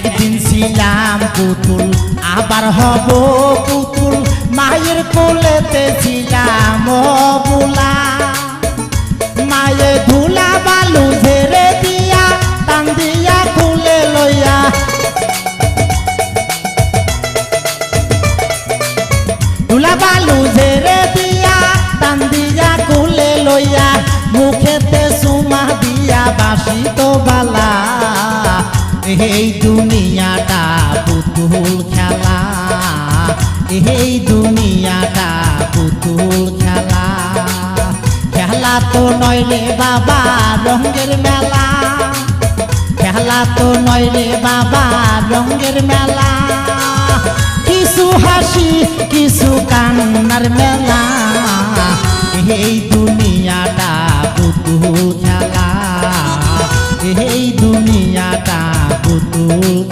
একদিন ছিলাম পুতুল আবার হব পুতুল মায়ের কোলেতে ছিলাম বুলা মায়ে ধুলা বালু ঝেড়ে দিয়া টান দিয়া খুলে লইয়া ধুলা বালু ঝেড়ে দিয়া টান দিয়া খুলে লইয়া মুখেতে সুমা দিয়া বাসি তো বালা এই দুনিয়াটা পুতুল খেলা এই দুনিয়াটা পুতুল খেলা খেলা তো নয় রে বাবা রঙের মেলা খেলা তো নয় রে বাবা রঙের মেলা কিছু হাসি কিছু কান্নার মেলা এই দুনিয়াটা পুতুল খেলা এই দুনিয়াটা পুতুল